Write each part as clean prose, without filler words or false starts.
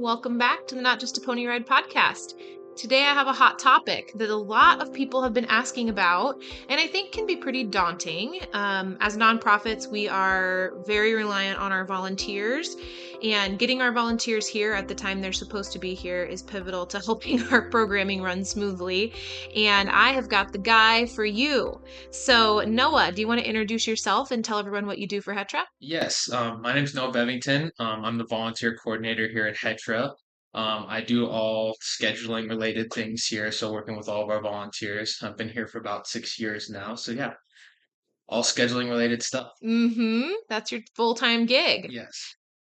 Welcome back to the Not Just a Pony Ride podcast. Today I have a hot topic that a lot of people have been asking about, and I think can be pretty daunting. As nonprofits, we are very reliant on our volunteers, and getting our volunteers here at the time they're supposed to be here is pivotal to helping our programming run smoothly. And I have got the guy for you. So, Noah, do you want to introduce yourself and tell everyone what you do for HETRA? Yes, my name's Noah Bevington. I'm the volunteer coordinator here at HETRA. I do all scheduling related things here, so working with all of our volunteers. I've been here for about 6 years now, so yeah, all scheduling related stuff. That's your full-time gig. Yes.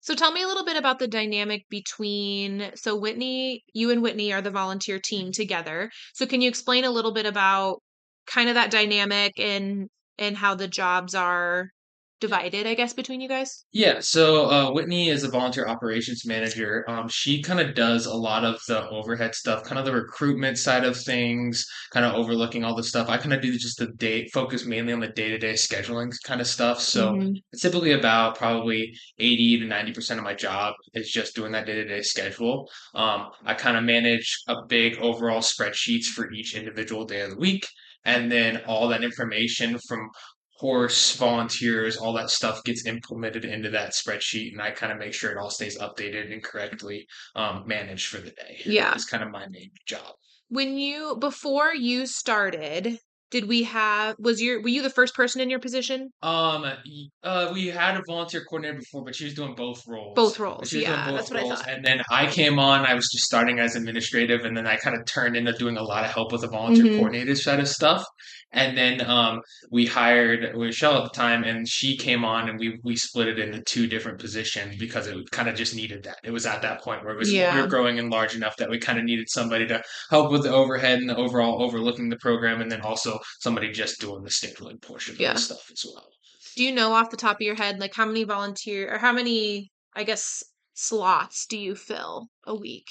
So tell me a little bit about the dynamic between, so Whitney, you and Whitney are the volunteer team together. So can you explain a little bit about kind of that dynamic and how the jobs are divided, I guess, between you guys? Yeah, so Whitney is a volunteer operations manager. She kind of does a lot of the overhead stuff, kind of the recruitment side of things, kind of overlooking all the stuff. I kind of do just the day, focus mainly on the day-to-day scheduling kind of stuff. So Mm-hmm. it's typically about probably 80 to 90% of my job is just doing that day-to-day schedule. I kind of manage a big overall spreadsheets for each individual day of the week. And then all that information from horse volunteers, all that stuff gets implemented into that spreadsheet, and I kind of make sure it all stays updated and correctly managed for the day. Yeah. Is kind of my main job. Before you started, were you the first person in your position? We had a volunteer coordinator before, but she was doing both Both roles. roles. She was doing Yeah, both that's what I roles, thought. and then I came on. I was just starting as administrative, and then I kind of turned into doing a lot of help with the volunteer Mm-hmm. coordinator side of stuff. And then we hired Michelle at the time, and she came on, and we split it into two different positions because it kind of just needed that. It was at that point where we were Yeah. growing and large enough that we kind of needed somebody to help with the overhead and the overall overlooking the program, and then also somebody just doing the scheduling portion of the Yeah. stuff as well. Do you know off the top of your head, like how many, I guess, slots do you fill a week?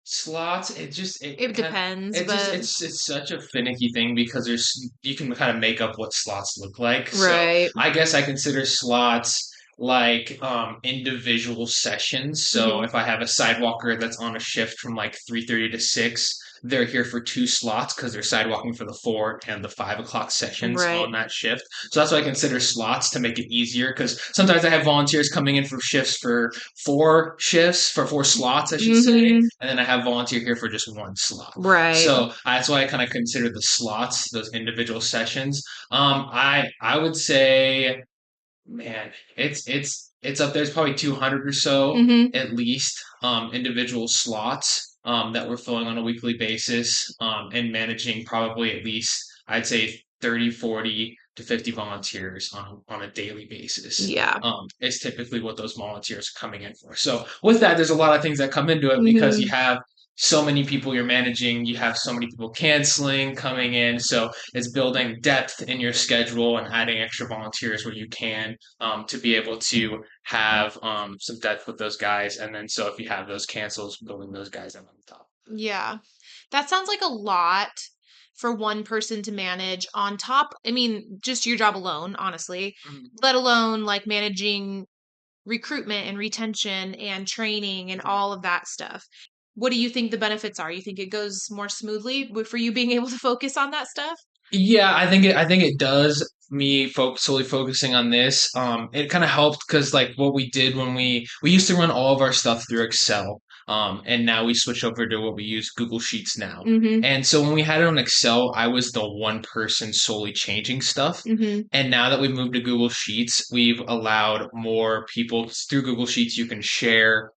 Slots, it just it It kind depends, it just but it's such a finicky thing because there's you can kind of make up what slots look like. So right. I guess I consider slots like individual sessions. So Hmm. if I have a sidewalker that's on a shift from like 3:30 to 6, they're here for two slots because they're sidewalking for the 4 and the 5 o'clock sessions on Right. that shift. So that's why I consider slots to make it easier because sometimes I have volunteers coming in for shifts for four slots, I should say, Hmm. and then I have volunteer here for just one slot. Right. So that's why I kind of consider the slots, those individual sessions. I would say, man, it's up there. It's probably 200 or so Hmm. at least individual slots that we're filling on a weekly basis and managing probably at least I'd say 30, 40 to 50 volunteers on a daily basis. Yeah. Is typically what those volunteers are coming in for. So with that, there's a lot of things that come into it because you Hmm. have so many people you're managing, you have so many people canceling, coming in. So it's building depth in your schedule and adding extra volunteers where you can to be able to have some depth with those guys. And then so if you have those cancels, building those guys in on the top. Yeah. That sounds like a lot for one person to manage on top. I mean, just your job alone, honestly, Mhm. let alone like managing recruitment and retention and training and all of that stuff. What do you think the benefits are? You think it goes more smoothly for you being able to focus on that stuff? Yeah, I think it does. Me solely focusing on this, it kind of helped because like what we did when we used to run all of our stuff through Excel, and now we switched over to what we use Google Sheets now. Mhm. And so when we had it on Excel, I was the one person solely changing stuff. Mhm. And now that we've moved to Google Sheets, we've allowed more people through Google Sheets. You can share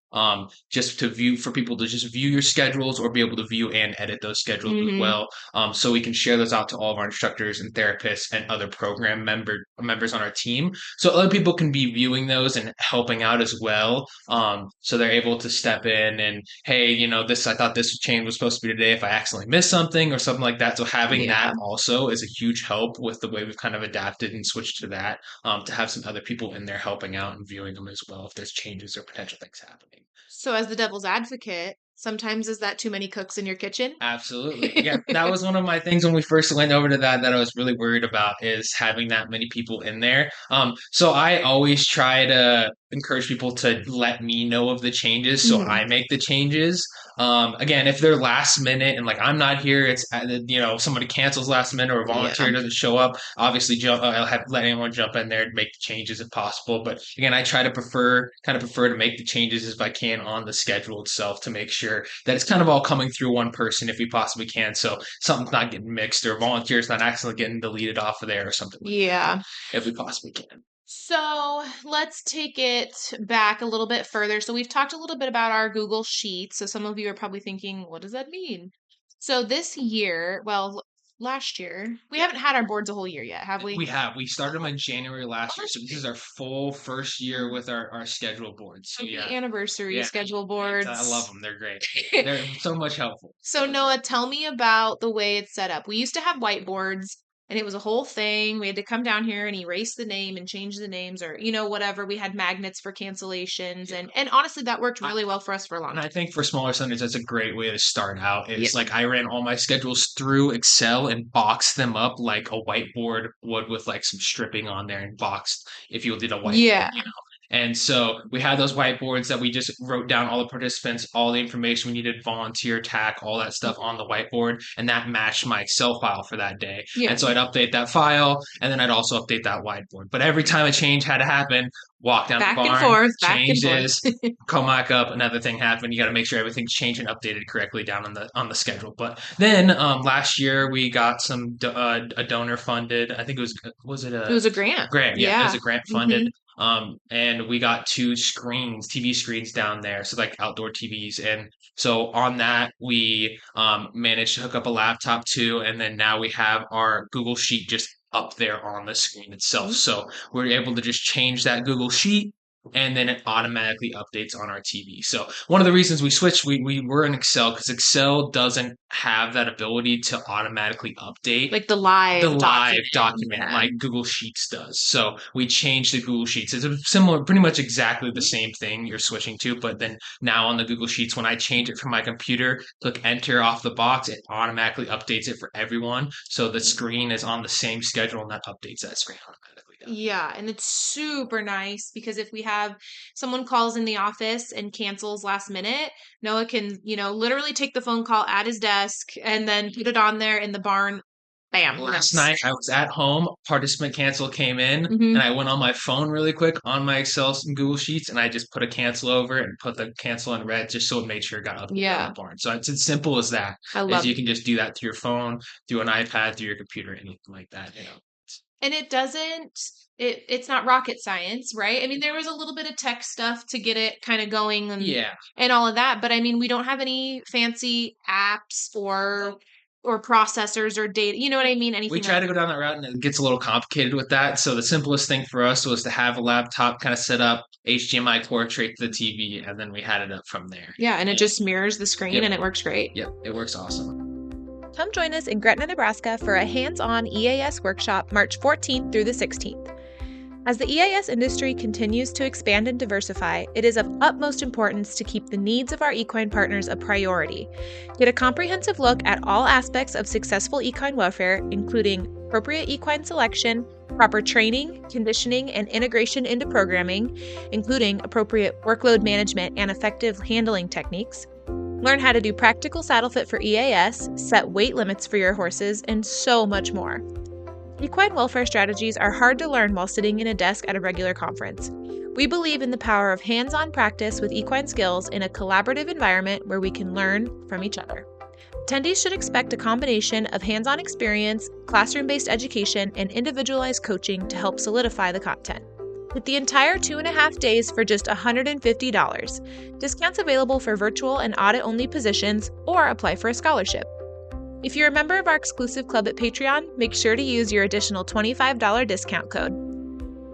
just to view for people to just view your schedules or be able to view and edit those schedules as Mhm. well. So we can share those out to all of our instructors and therapists and other members on our team. So other people can be viewing those and helping out as well. So they're able to step in and, hey, this I thought this change was supposed to be today if I accidentally missed something or something like that. So having that Yeah. also is a huge help with the way we've kind of adapted and switched to that. To have some other people in there helping out and viewing them as well if there's changes or potential things happening. So as the devil's advocate, Sometimes is that too many cooks in your kitchen? Absolutely. Yeah, that was one of my things when we first went over to that I was really worried about is having that many people in there. So I always try to encourage people to let me know of the changes so Mhm. I make the changes. Again, if they're last minute and like I'm not here, it's somebody cancels last minute or a Yeah. volunteer doesn't show up. Obviously, I'll have let anyone jump in there and make the changes if possible. But again, I try to prefer to make the changes if I can on the schedule itself to make sure that it's kind of all coming through one person if we possibly can. So something's not getting mixed or volunteers not accidentally getting deleted off of there or something like Yeah. that, if we possibly can. So let's take it back a little bit further. So we've talked a little bit about our Google Sheets. So some of you are probably thinking, what does that mean? So this year, well, last year, we haven't had our boards a whole year yet, have we? We have. We started them in January last year. So this is our full first year with our schedule boards. So Happy yeah. anniversary Yeah. schedule I love boards. them. They're great. They're so much helpful. So Noah, tell me about the way it's set up. We used to have whiteboards and it was a whole thing. We had to come down here and erase the name and change the names or, whatever. We had magnets for cancellations and honestly that worked really well for us for a long And I time. think for smaller centers, that's a great way to start out. Yeah. Is like I ran all my schedules through Excel and boxed them up like a whiteboard would with like some stripping on there and boxed if you did a whiteboard, Yeah. And so we had those whiteboards that we just wrote down all the participants, all the information we needed, volunteer, TAC, all that stuff on the whiteboard, and that matched my Excel file for that day. Yeah. And so I'd update that file, and then I'd also update that whiteboard. But every time a change had to happen, walk down Back the and barn, forth, back and change forth. this, come back up, another thing happened. You got to make sure everything's changed and updated correctly down on the schedule. But then last year we got a donor funded. I think was it It was a grant. grant? Yeah, it was Yeah. a grant funded. And we got two screens, TV screens down there, so like outdoor TVs. And so on that, we managed to hook up a laptop too, and then now we have our Google Sheet just up there on the screen itself. Mhm. So we're able to just change that Google Sheet and then it automatically updates on our TV. So one of the reasons we switched, we were in Excel because Excel doesn't have that ability to automatically update Like the live document Yeah. like Google Sheets does. So we changed the Google Sheets. It's a similar, pretty much exactly the same thing you're switching to, but then now on the Google Sheets, when I change it from my computer, click enter off the box, it automatically updates it for everyone. So the screen is on the same schedule and that updates that screen automatically. Yeah, and it's super nice because if we have someone calls in the office and cancels last minute, Noah can, literally take the phone call at his desk and then put it on there in the barn. Bam. Last night I was at home, participant cancel came in, Mhm. and I went on my phone really quick on my Excel and Google Sheets, and I just put a cancel over it and put the cancel in red just so it made sure it got updated on Yeah. the barn. So it's as simple as that. I love You it. can just do that through your phone, through an iPad, through your computer, anything like that. And it's not rocket science, right? I mean, there was a little bit of tech stuff to get it kind of going Yeah. and all of that, but I mean, we don't have any fancy apps or processors or data. You know what I mean? Anything We try to go down that route and it gets a little complicated with that. So the simplest thing for us was to have a laptop kind of set up, HDMI cord straight to the TV, and then we had it up from there. Yeah, and it just mirrors the screen Yep. and it works great. Yep, it works awesome. Come join us in Gretna, Nebraska for a hands-on EAS workshop March 14th through the 16th. As the EAS industry continues to expand and diversify, it is of utmost importance to keep the needs of our equine partners a priority. Get a comprehensive look at all aspects of successful equine welfare, including appropriate equine selection, proper training, conditioning, and integration into programming, including appropriate workload management and effective handling techniques. Learn how to do practical saddle fit for EAS, set weight limits for your horses, and so much more. Equine welfare strategies are hard to learn while sitting in a desk at a regular conference. We believe in the power of hands-on practice with equine skills in a collaborative environment where we can learn from each other. Attendees should expect a combination of hands-on experience, classroom-based education, and individualized coaching to help solidify the content. With the entire 2.5 days for just $150. Discounts available for virtual and audit-only positions, or apply for a scholarship. If you're a member of our exclusive club at Patreon, make sure to use your additional $25 discount code.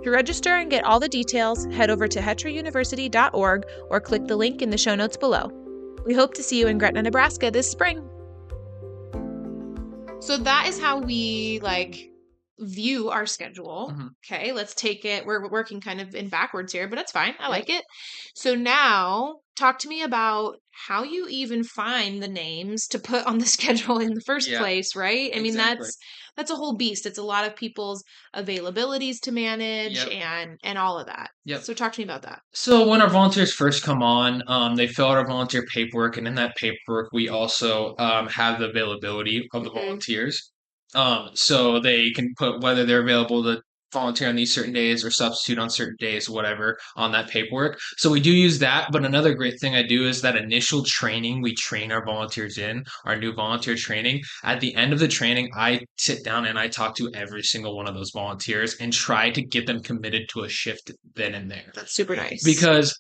To register and get all the details, head over to hetrauniversity.org or click the link in the show notes below. We hope to see you in Gretna, Nebraska this spring. So that is how we view our schedule. Mhm. Okay, let's take it. We're working kind of in backwards here, but it's fine. I Yep. like it. So now talk to me about how you even find the names to put on the schedule in the first Yeah, place, right? I mean, exactly. that's a whole beast. It's a lot of people's availabilities to manage Yep. and all of that. Yep. So talk to me about that. So when our volunteers first come on, they fill out our volunteer paperwork, and in that paperwork, we also have the availability of the Hmm. volunteers. So they can put whether they're available to volunteer on these certain days or substitute on certain days, whatever, on that paperwork. So we do use that. But another great thing I do is that initial training we train our volunteers in, our new volunteer training. At the end of the training, I sit down and I talk to every single one of those volunteers and try to get them committed to a shift then and there That's super nice. because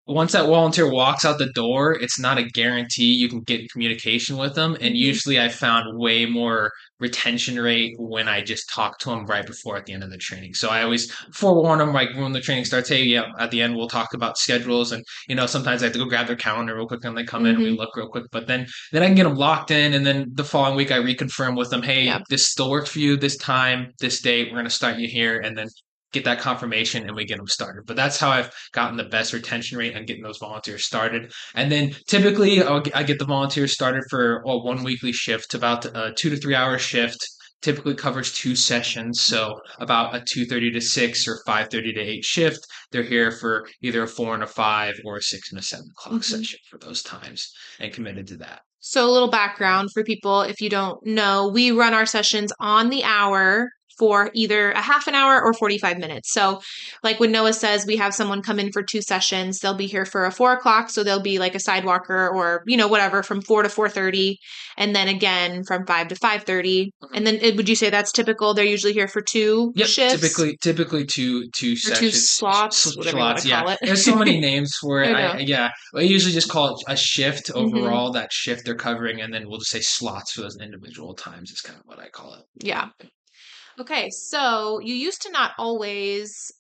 once that volunteer walks out the door, it's not a guarantee you can get communication with them. And Hmm. usually I found way more retention rate when I just talk to them right before at the end of the training. So I always forewarn them like when the training starts, hey, yeah, at the end we'll talk about schedules and sometimes I have to go grab their calendar real quick and they come in and we Hmm. look real quick. But then I can get them locked in and then the following week I reconfirm with them, hey, Yeah. this still works for you this time, this date, we're gonna start you here and then get that confirmation and we get them started. But that's how I've gotten the best retention rate on getting those volunteers started. And then typically I get the volunteers started for one weekly shift, about a 2 to 3 hour shift. Typically covers 2 sessions, so about a 2:30 to 6 or 5:30 to 8 shift. They're here for either a 4 and a 5 or a 6 and a 7 o'clock Hmm. session for those times, and committed to that. So, a little background for people if you don't know, we run our sessions on the hour for either a half an hour or 45 minutes. So, like when Noah says we have someone come in for 2 sessions, they'll be here for a 4 o'clock. So, they'll be like a sidewalker or, whatever from 4 to 4:30. And then again from 5 to 5:30. Mhm. And then would you say that's typical? They're usually here for two Yep, shifts typically two or two sessions, slots, whatever you want slots. to Yeah, call it. there's so many names for it. I I know. yeah, I usually just call it a shift Hmm. overall. That shift they're covering, and then we'll just say slots for those individual times. Is kind of what I call it. Yeah. Okay, so you used to not always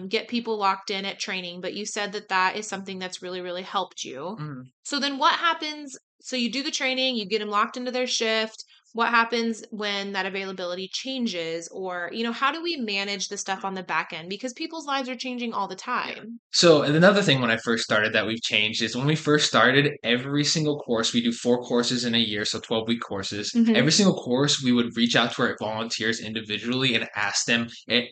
get people locked in at training, but you said that that is something that's really, really helped you. Mhm. So then what happens? So you do the training, you get them locked into their shift. What happens when that availability changes? Or, how do we manage the stuff on the back end? Because people's lives are changing all the Yeah. time. So another thing when I first started that we've changed is when we first started, every single course, we do 4 courses in a year, so 12-week courses. Hmm. Every single course, we would reach out to our volunteers individually and ask them,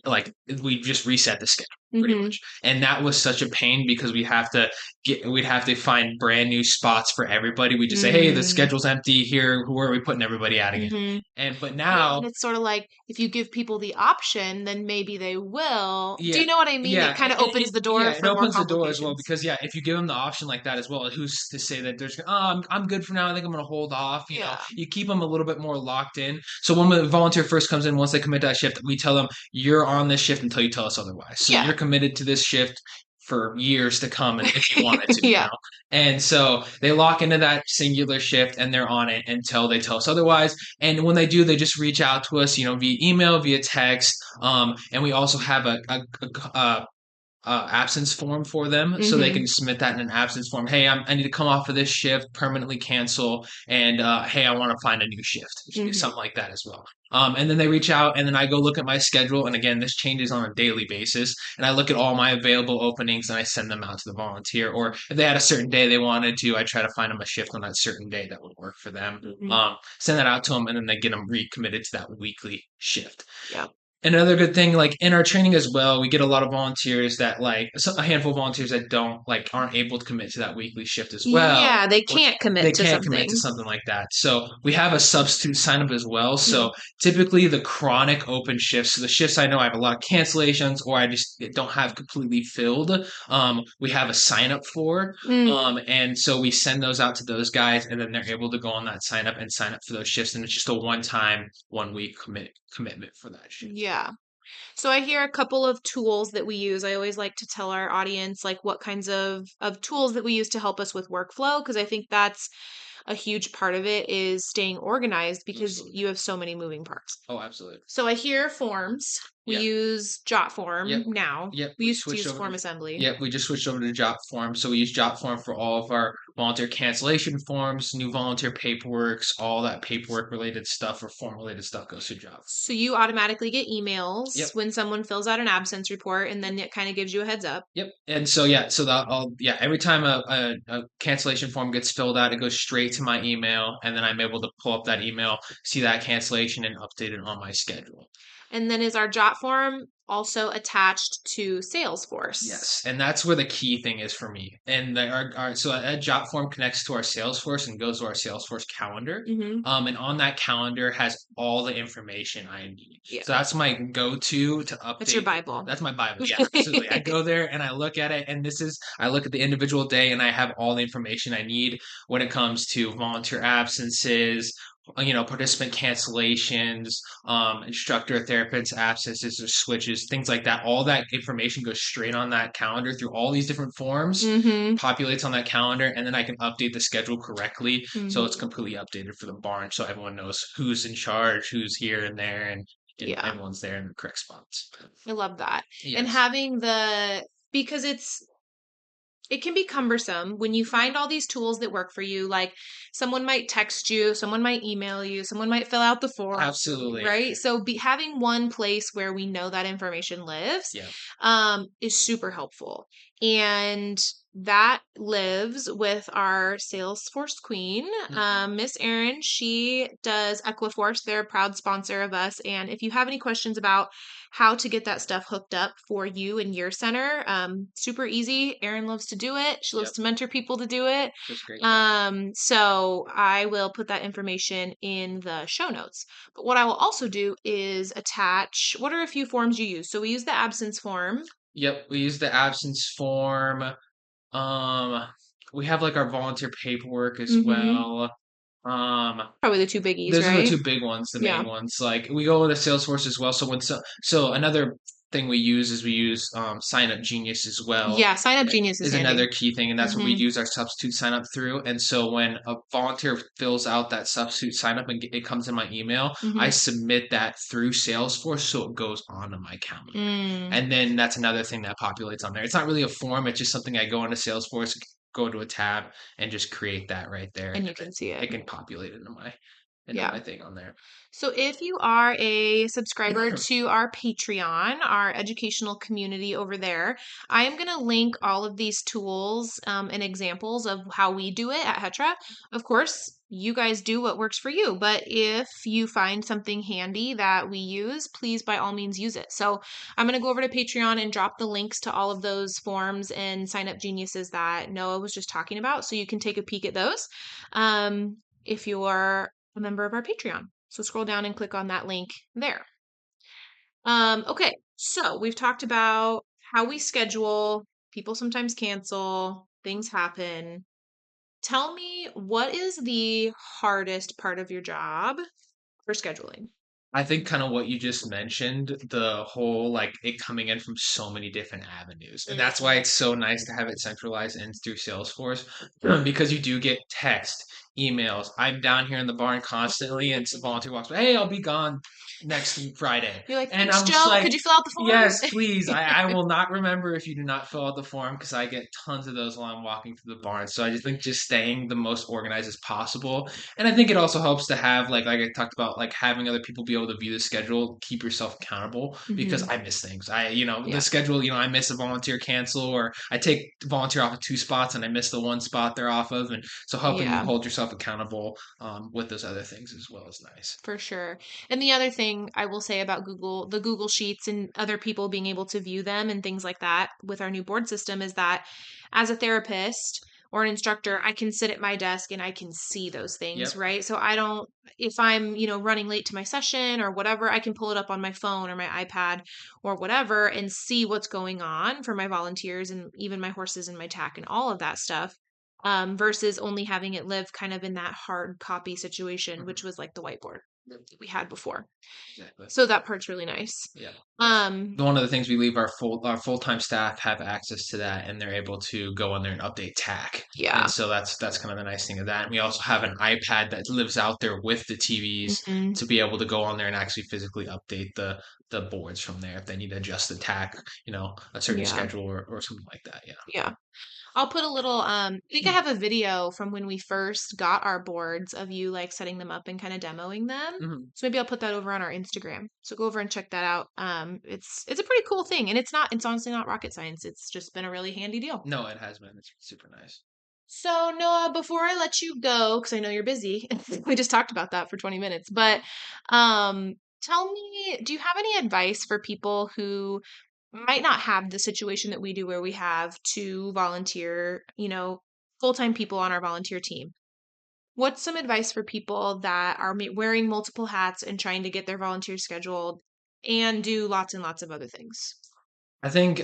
like, we just reset the schedule pretty Hmm. much. And that was such a pain because we'd have to find brand new spots for everybody. We just say, hey, the Mm. schedule's empty here. Who are we putting everybody at again? Hmm. But Well, now and it's sort of like if you give people the option, then maybe they will. Do yeah, you know what I mean? It yeah, kind of opens the yeah. door It for more opens the door as well complications. because yeah, if you give them the option like that as well, who's to say that there's I'm good for now. I think I'm gonna hold off. Yeah. You keep them a little bit more locked in. So when the volunteer first comes in, once they commit to that shift, we tell them you're on this shift until you tell us otherwise. So Yeah. you're committed to this shift for years to come if you wanted to, Yeah. And so they lock into that singular shift and they're on it until they tell us otherwise. And when they do, they just reach out to us, via email, via text, and we also have a absence form for them, so they Hmm. can submit that in an absence form. Hey, I need to come off of this shift, permanently cancel, and hey, I want to find a new shift, Hmm. something like that as well. And then they reach out, and then I go look at my schedule. And again, this changes on a daily basis. And I look at all my available openings, and I send them out to the volunteer. Or if they had a certain day they wanted to, I try to find them a shift on that certain day that would work for them. Hmm. Send that out to them, and then they get them recommitted to that weekly shift. Yeah. Another good thing, like in our training as well, we get a lot of volunteers that a handful of volunteers that don't aren't able to commit to that weekly shift as well, Yeah, they or can't they commit to can't commit to something. something like that. So we have a substitute sign up as well. Mm. So typically the chronic open shifts, so the shifts I know I have a lot of cancellations or I just don't have completely filled, we have a sign up for. Mm. And so we send those out to those guys, and then they're able to go on that sign up and sign up for those shifts, and it's just a one time, 1 week commitment for that shift. Yeah. So I hear a couple of tools that we use. I always like to tell our audience like what kinds of tools that we use to help us with workflow because I think that's a huge part of it is staying organized because Absolutely. you have so many moving parts. Oh, absolutely. So I hear forms. We Yeah. use Yep. JotForm now. Yep. We We used to switched use over Form to Assembly. Yep, we just switched over to JotForm. So we use JotForm for all of our volunteer cancellation forms, new volunteer paperworks, all that paperwork related stuff or form related stuff goes to Jot. So you automatically get emails Yep. when someone fills out an absence report, and then it kind of gives you a heads up. Yep. And so yeah, so that every time a cancellation form gets filled out, it goes straight to my email, and then I'm able to pull up that email, see that cancellation, and update it on my schedule. And then is our Jot form also attached to Salesforce? Yes, and that's where the key thing is for me. And so a Jot form connects to our Salesforce and goes to our Salesforce calendar. Mm-hmm. And on that calendar has all the information I need. Yeah. So that's my go-to to update. That's your Bible. That's my Bible. Yeah, absolutely. I go there and I look at it, and I look at the individual day, and I have all the information I need when it comes to volunteer absences, participant cancellations, instructor therapist absences or switches, things like that. All that information goes straight on that calendar through all these different forms, Mm-hmm. populates on that calendar, and then I can update the schedule correctly. So it's Mm-hmm. completely updated for the barn. So everyone knows who's in charge, who's here and there, and Yeah. everyone's there in the correct spots. I love that. And Yes. having because it can be cumbersome when you find all these tools that work for you. Like someone might text you, someone might email you, someone might fill out the form. Absolutely. Right. So having one place where we know that information lives, is super helpful. And that lives with our Salesforce queen, Miss Erin. She does Equiforce. They're a proud sponsor of us. And if you have any questions about how to get that stuff hooked up for you and your center, super easy. Erin loves to do it. She loves to mentor people to do it. That's great. So I will put that information in the show notes. But what I will also do is attach, what are a few forms you use? So we use the absence form. Yep, we use the absence form. We have like our volunteer paperwork as well. Probably the two biggies, Those are the right? two big ones, the main ones. Like we go with Salesforce as well. So another thing we use Sign Up Genius as well. Yeah, Sign Up Genius is handy. Another key thing, and that's what we use our substitute sign up through. And so when a volunteer fills out that substitute sign up and it comes in my email, I submit that through Salesforce so it goes onto my calendar. And then that's another thing that populates on there. It's not really a form, it's just something I go into Salesforce, go to a tab, and just create that right there. And you can see it. It can populate into my thing on there. So if you are a subscriber to our Patreon, our educational community over there, I am going to link all of these tools and examples of how we do it at HETRA. Of course, you guys do what works for you, but if you find something handy that we use, please by all means use it. So I'm going to go over to Patreon and drop the links to all of those forms and sign up geniuses that Noah was just talking about, so you can take a peek at those if you're a member of our Patreon. So scroll down and click on that link there. Okay, so we've talked about how we schedule. People sometimes cancel, things happen. Tell me, what is the hardest part of your job for scheduling? I think kind of what you just mentioned, the whole like it coming in from so many different avenues. And that's why it's so nice to have it centralized and through Salesforce because you do get text, emails. I'm down here in the barn constantly and some volunteer walks by, hey, I'll be gone next Friday. You're like, and thanks, I'm Joe. just like, Could you fill out the form? yes, please. I will not remember if you do not fill out the form because I get tons of those while I'm walking through the barn. So I just think just staying the most organized as possible. And I think it also helps to have like I talked about, like having other people be able to view the schedule, keep yourself accountable because I miss things. The schedule, I miss a volunteer cancel or I take volunteer off of 2 spots and I miss the 1 spot they're off of. And so helping you hold yourself accountable with those other things as well is nice. For sure. And the other thing I will say about the Google Sheets and other people being able to view them and things like that with our new board system is that as a therapist or an instructor, I can sit at my desk and I can see those things, right? So if I'm, running late to my session or whatever, I can pull it up on my phone or my iPad or whatever and see what's going on for my volunteers and even my horses and my tack and all of that stuff. Versus only having it live kind of in that hard copy situation, which was like the whiteboard. that we had before. Exactly. So that part's really nice. Yeah. Um, One of the things we leave our full-time staff have access to that, and they're able to go on there and update TAC. yeah. And so that's kind of the nice thing of that. And we also have an iPad that lives out there with the TVs Mhm. to be able to go on there and actually physically update the boards from there if they need to adjust the TAC, a certain Yeah. schedule or something like that. Yeah. Yeah. I'll put a little I think I have a video from when we first got our boards of you like setting them up and kind of demoing them. Mhm. So maybe I'll put that over on our Instagram. So go over and check that out. It's a pretty cool thing and it's honestly not rocket science. It's just been a really handy deal. No, it has been. It's super nice. So Noah, before I let you go, because I know you're busy, we just talked about that for 20 minutes, but tell me, do you have any advice for people who might not have the situation that we do where we have two volunteer, full-time people on our volunteer team? What's some advice for people that are wearing multiple hats and trying to get their volunteer scheduled and do lots and lots of other things? I think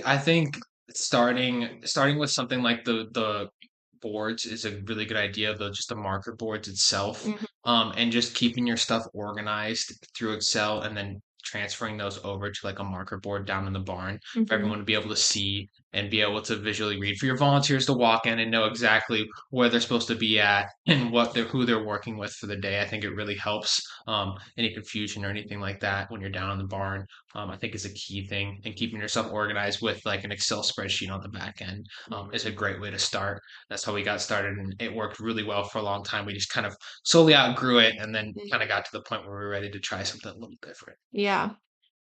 starting with something like the boards is a really good idea, just the marker boards itself, Mhm, and just keeping your stuff organized through Excel and then transferring those over to like a marker board down in the barn for mhm, everyone to be able to see and be able to visually read, for your volunteers to walk in and know exactly where they're supposed to be at and who they're working with for the day. I think it really helps any confusion or anything like that when you're down in the barn. I think is a key thing, and keeping yourself organized with like an Excel spreadsheet on the back end is a great way to start. That's how we got started, and it worked really well for a long time. We just kind of slowly outgrew it, and then mhm. kind of got to the point where we were ready to try something a little different. Yeah.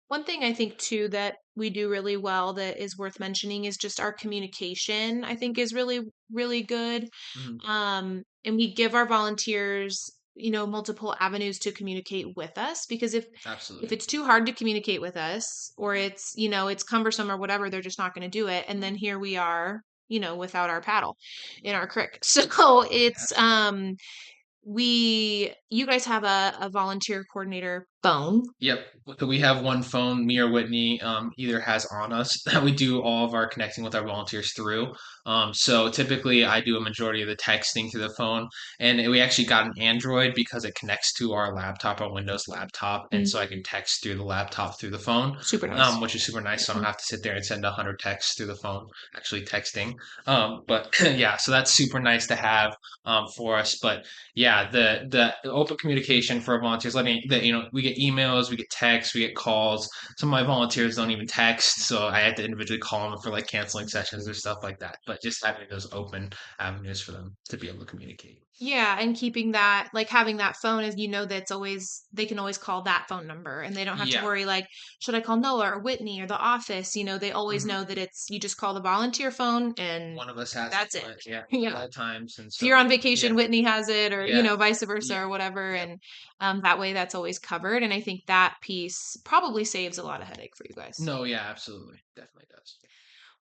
One thing I think too that we do really well that is worth mentioning is just our communication, I think is really, really good. Mhm. And we give our volunteers, multiple avenues to communicate with us because if Absolutely. it's too hard to communicate with us or it's cumbersome or whatever, they're just not going to do it. And then here we are, without our paddle in our creek. So Yeah. you guys have a volunteer coordinator phone. Yep. So we have one phone, me or Whitney either has on us that we do all of our connecting with our volunteers through. So typically I do a majority of the texting through the phone, and we actually got an Android because it connects to our laptop, our Windows laptop, and so I can text through the laptop through the phone, Super nice. which is super nice. So I don't Mhm. have to sit there and send 100 texts through the phone, actually texting. But yeah, so that's super nice to have for us. But yeah, the open communication for our volunteers, letting that we get emails, we get texts, we get calls. Some of my volunteers don't even text, so I have to individually call them for like canceling sessions or stuff like that. But just having those open avenues for them to be able to communicate. Yeah, and keeping that, like having that phone is, that's always, they can always call that phone number and they don't have to Yeah. worry, like, should I call Noah or Whitney or the office? They always Mhm. know that you just call the volunteer phone and One of us has that's it. it, yeah, at Yeah. all times, and If you're so on vacation, yeah, Whitney has it or, yeah, vice versa yeah, or whatever. yep. And that way that's always covered. And I think that piece probably saves a lot of headache for you guys. No, yeah, absolutely, definitely does.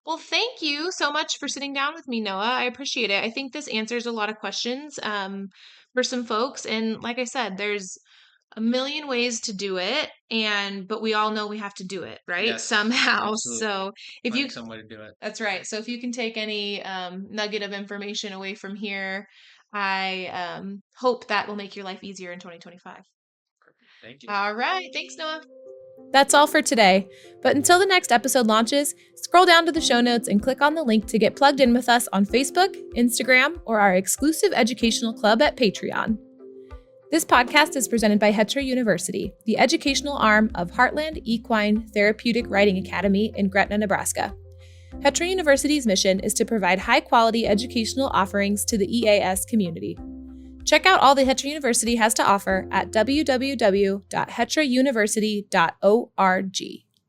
Well, thank you so much for sitting down with me, Noah. I appreciate it. I think this answers a lot of questions for some folks. And like I said, there's a million ways to do it, but we all know we have to do it, right? Yes, Somehow. absolutely. So if Finding you, some way to do it. that's right. So if you can take any nugget of information away from here, I hope that will make your life easier in 2025. Perfect. Thank you. All right. Thanks, Noah. That's all for today. But until the next episode launches, scroll down to the show notes and click on the link to get plugged in with us on Facebook, Instagram, or our exclusive educational club at Patreon. This podcast is presented by HETRA University, the educational arm of Heartland Equine Therapeutic Riding Academy in Gretna, Nebraska. HETRA University's mission is to provide high-quality educational offerings to the EAS community. Check out all the HETRA University has to offer at www.hetrauniversity.org.